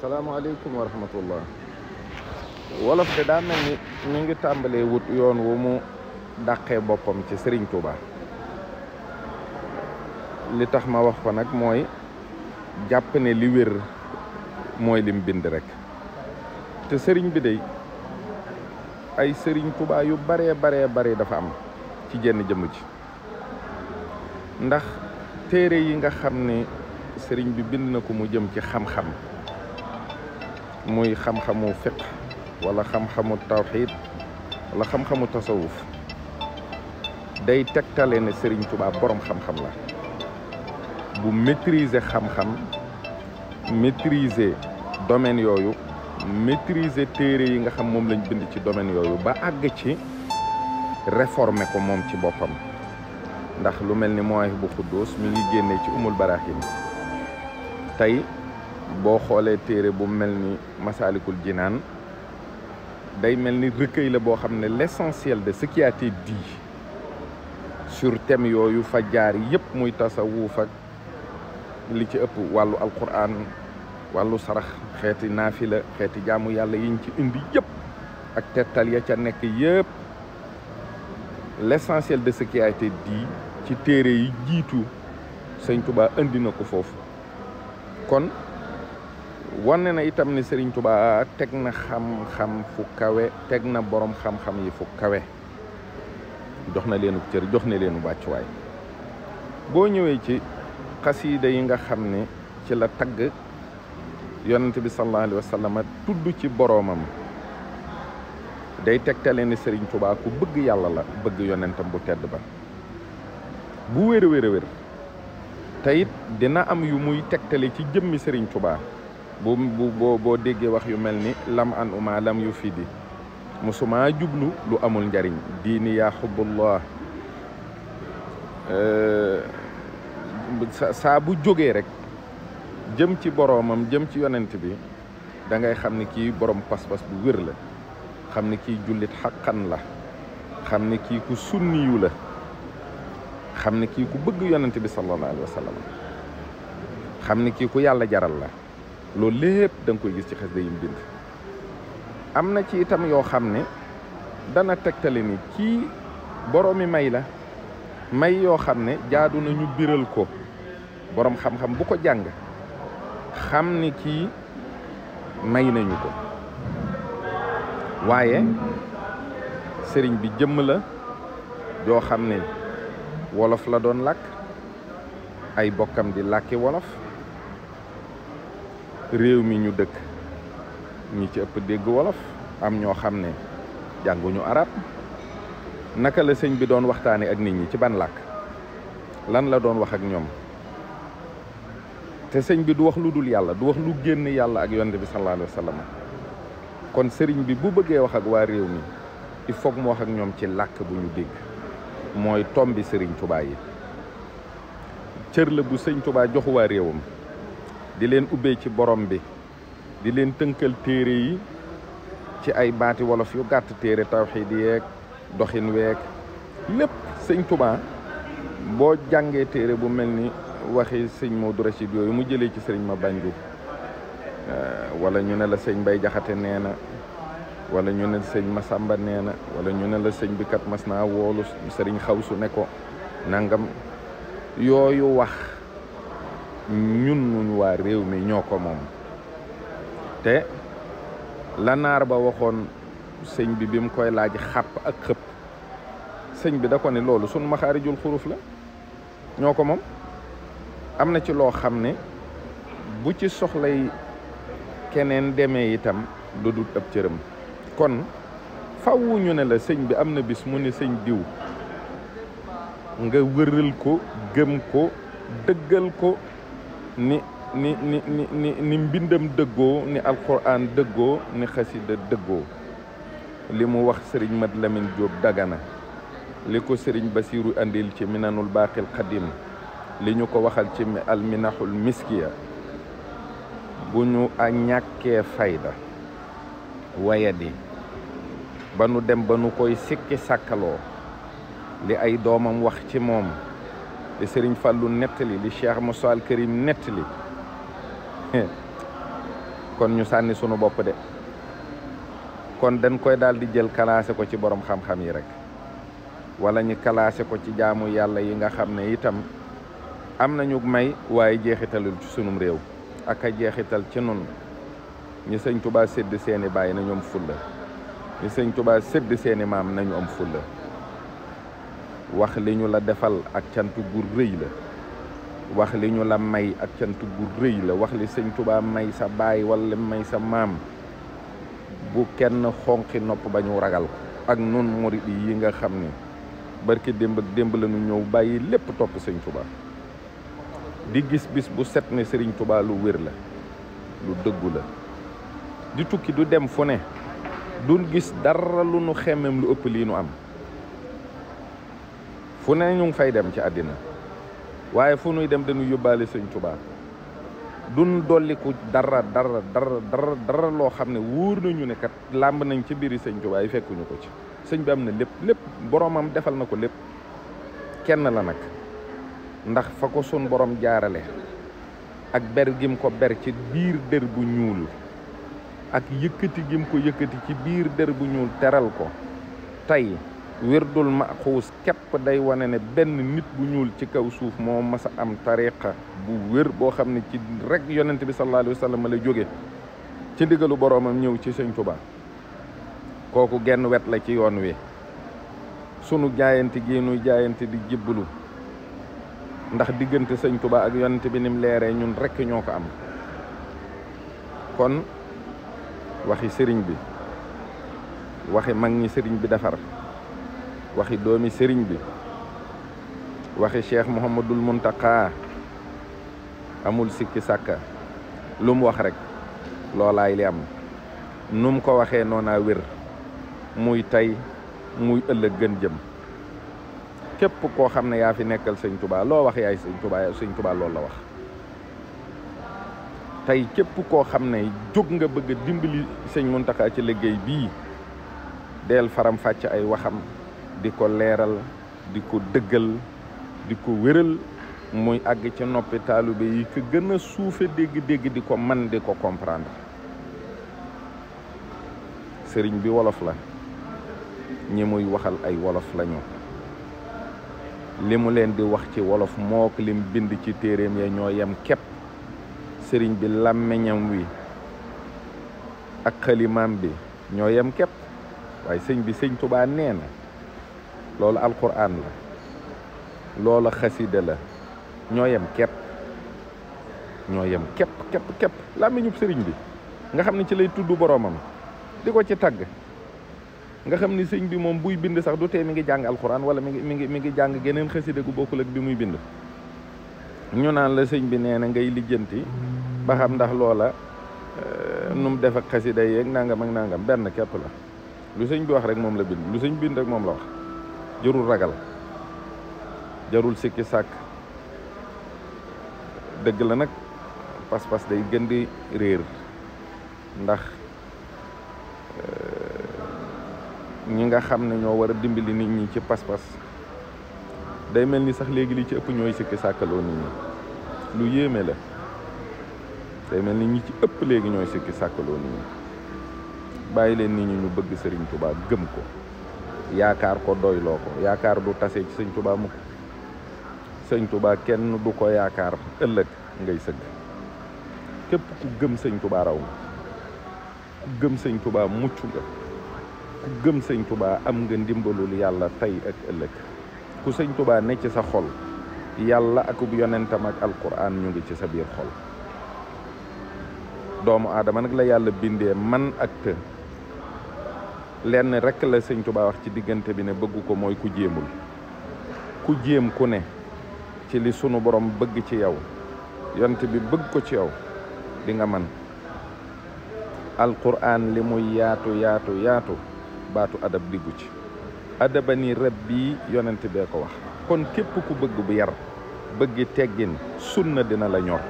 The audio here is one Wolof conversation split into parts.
salaamaaleykum wa rahmatullah. wolof de daa mel ni mi ngi tàmbalee wut yoon wu mu dàqee boppam ci Serigne Touba. li tax ma wax ko nag mooy jàpp ne li wér mooy lim bind rek te Serigne bi day ay Serigne Touba yu baree dafa am ci jenn jëmm ji. ndax téere yi nga xam ne Serigne bi bind na ko mu jëm ci xam-xam muy xam-xamu fiqh wala xam-xamu tawxiid wala xam-xamu tasawuf day tegtale ne Serigne Touba borom xam-xam la bu maîtriser xam-xam maîtriser domaine yooyu maîtriser téere yi nga xam moom lañ bind ci domaine yooyu ba àgg ci réformer ko moom ci boppam. ndax lu mel ni Mawaahibu Quddus mi ngi génnee ci Umul Baraahin tey boo xoolee téere bu mel ni Masaalikul Jinaan day mel ni recueil la boo xam ne l'essentiel de ce qui a été dit sur thème yooyu fa jaar yëpp muy tasawuf ak li ci ëpp wàllu alquran wàllu sarax xeeti naafila xeeti jaamu yàlla yiñ ci indi yëpp ak tettal ya ca nekk yëpp l'essentiel de ce qui a été dit ci téere yi jiitu Sëñ Touba indi na ko foofu kon wane na itam ni Sëriñ Touba teg na xam-xam fu kawe teg na borom xam-xam yi fu kawe jox na leenu cër jox na leenu wàccuwaay. boo ñëwee ci xasiida yi nga xam ne ci la tagg yonent bi sallallahu alayhi wa sallam tudd ci boroomam day tegtale ne Serigne Touba ku bëgg yàlla la bëgg yonentam bu tedd ba bu wér a wér te it dina am yu muy tegtale ci jëmmi Serigne Touba boo déggee wax yu mel ni lam an uma lam yu fidi musuma jublu lu amul njariñ diini yaa xubbullah saa bu jógee rek jëm ci boroomam jëm ci yonent bi da ngay xam ni kii borom pas-pas bu wér la xam ni kii jullit xaqan la xam ni kii ku sunniyu la xam ni kii ku bëgg yonent bi sallallahu alayhi wa sallam xam ni kii ku yàlla jaral la loolu lépp da nga koy gis ci xasida yim bind. am na ci itam yoo xam ne dana tegtale ni kii boroomi may la may yoo xam ne jaadu na ñu biral ko borom xam-xam bu ko jàng xam ni kii may nañu ko waaye sëriñ bi jëmm la joo xam ne wolof la doon làkk ay bokkam di làkki wolof réew mi ñu dëkk ñi ci ëpp dégg wolof am ñoo xam ne jànguñu arab naka la sëñ bi doon waxtaane ak nit ñi ci ban làkk lan la doon wax ak ñoom te sëñ bi du wax lu dul yàlla du wax lu génn yàlla ak yonent bi sallallahu alayhi wa sallam kon sëriñ bi bu bëggee wax ak waa réew mi il faut mu wax ak ñoom ci làkk bu ñu dégg mooy tombi sëriñ Touba yi cër la bu sëñ Touba joxu waa réewam di leen ubbee ci borom bi di leen tënkal téere yi ci ay baati wolof yu gàtt téere tawxiid yeeg doxin weeg lépp sëñ Touba boo jàngee téere bu mel ni waxi sëñ Modou Rachid yooyu mu jëlee ci sëriñ Mabandu wala ñu ne la sëñ Mbay Jaxate nee na wala ñu ne sëñ Masamba nee na wala ñu ne la sëñ bi kat mas naa woolu sëriñ Xawsu ne ko nangam yooyu wax ñun waa réew mi ñoo ko moom te la naar ba waxoon sëñ bi mu koy laaj xàpp ak xëpp sëñ bi da ko ne loolu sun maxaarijul xuruf la ñoo ko moom am na ci loo xam ne bu ci soxlay keneen demee itam du dut ab cëram kon fawwu ñu ne la sëñ bi am na bis mu ne sëñ diw nga wëral ko gëm ko dëggal ko ni mbindam dëggoo ni alquran dëggoo ni xasida dëggoo li mu wax sëriñ Mat Lamin Jóob Dagana li ko sëriñ Basiiru andil ci minanul baaqil qadim li ñu ko waxal ci alminahul miskiya bu ñu a ñàkkee fayda wayadi ba nu dem ba nu koy sikki sàkkaloo li ay doomam wax ci moom li sëriñ Fàllu nettali li Cheikh Moussa al Karim nettali kon ñu sànni sunu bopp de kon dañ koy daal di jël classé ko ci borom xam-xam yi rek wala ñu classé ko ci jaamu yàlla yi nga xam ne itam am nañu may waaye jeexitalul ci sunum réew ak a jeexital ci nun ñi sëñ Tuubaa sédd seeni baay nañu am fulla ñi sëñ Tuubaa sédd seeni maam nañu am fulla wax li ñu la defal ak cant gu rëy la wax li ñu la may ak cant gu rëy la wax li sëñ Tuubaa may sa baay wala may sa maam bu kenn xonqi nopp ba ñu ragal ko ak nun murid yi nga xam ni barki démb ak démb la ñu ñëw bàyyi lépp topp sëñ Tuubaa di gis bis bu set ne sëriñ Tuubaa lu wér la lu dëggu la di tukki du dem fu ne duñ gis dara lu nu xemmem lu ëpp lii nu am fu ne ñu ngi fay dem ci àddina waaye fu nuy dem dañu yóbbaale sëñ Tuubaa duñ dolliku dara loo xam ne wóor nañu ne kat làmb nañ ci biiri sëñ Tuubaa yi fekkuñu ko ci sëñ bi am na lépp boromam defal na ko lépp kenn la nag ndax fa ko sun borom jaarale ak ber gim ko ber ci biir dër bu ñuul ak yëkkati gim ko yëkkati ci biir dër bu ñuul teral ko tey wirdul maxuus képp day wane ne benn nit bu ñuul ci kaw suuf moo mas a am tariqa bu wér boo xam ne ci rek yonent bi sallallahu alayhi wa sallam la jóge ci ndigalu boroomam ñëw ci sëñ Tuubaa kooku genn wet la ci yoon wi sunu jaayante gi nuy jaayante di jébbalu ndax diggante sëñ Tuubaa ak yonent bi nim leeree ñun rek ñoo ko am kon waxi sëriñ bi waxi mag ñi sëriñ bi defar waxi doomi sëriñ bi waxi Cheikh Mouhamadul Muntaka amul sikki sàkka lu mu wax rek loolaay li am nu mu ko waxee noonaa wér muy tey muy ëllëg gën jëm képp koo xam ne yaa fi nekkal sëñ Tuubaa loo wax yaay sëñ Tuubaa loolu la wax tey képp koo xam ne jóg nga bëgg a dimbali sëñ Muntaka ci liggéey bii deel faram fàcc ay waxam di ko leeral di ko dëggal di ko wéral muy àgg ci noppi taalibe yi ko gën a suufe dégg-dégg di ko man di ko comprendre sëriñ bi wolof la ñi muy waxal ay wolof lañu li mu leen di wax ci wolof mook lim bind ci téeréem ya ñoo yem képp sëriñ bi làmmiñam wi ak xalimaam bi ñoo yem képp waaye sëñ bi sëñ Tuubaa nee na loolu alquran la loolu xasida la ñoo yem képp képp làmmiñub sëriñ bi nga xam ne ci lay tudd boroomam di ko ci tagg nga xam ni sëñ bi moom buy bind sax du tee mi ngi jàng alquran wala mi ngi jàng geneen xasida gu bokkul ak bi muy bind ñu naan la sëñ bi nee na ngay lijjanti ba xam ndax loola nu mu def ak xasida yeeg nangam ak nangam benn képp la lu sëñ bi wax rek moom la bind lu sëñ bind rek moom la wax jarul ragal jarul sikki sàkk dëgg la nag pas-pas day gën di réer ndax ñi nga xam ne ñoo war a dimbali nit ñi ci pas-pas day mel ni sax léegi li ci ëpp ñooy sikki sàkkaloo nit ñi lu yéeme la day mel ni ñi ci ëpp léegi ñooy sikki sàkkaloo nit ñi bàyyi leen nit ñi ñu bëgg sëriñ Tuubaa gëm ko yaakaar ko doyloo ko yaakaar du tase ci sëñ Tuubaa mukk sëñ Tuubaa kenn du ko yaakaar ëllëg ngay sëgg képp ku gëm sëñ Tuubaa raw nga ku gëm sëñ Tuubaa mucc nga ku gëm sëñ Tuubaa am nga ndimbalul yàlla tey ak ëllëg ku sëñ Tuubaa ne ci sa xol yàlla akub yonentam ak alquran ñu ngi ci sa biir xol doomu aadama nag la yàlla bindee man ak të lenn rek la sëñ Tuubaa wax ci diggante bi ne bëggu ko mooy ku jéemul ku jéem ku ne ci li sunu borom bëgg ci yow yonent bi bëgg ko ci yow di nga man alquran li muy yaatu baatu adab diggu ci adabani rabbi yonent bee ko wax kon képp ku bëgg bu yar bëggi teggin sunna dina la ñor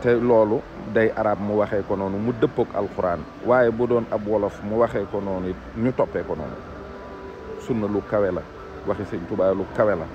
te loolu day arab mu waxee ko noonu mu dëppook alquran waaye bu doon ab wolof mu waxee ko noonu it ñu toppee ko noonu sunna lu kawe la waxi sëñ Tuubaa lu kawe la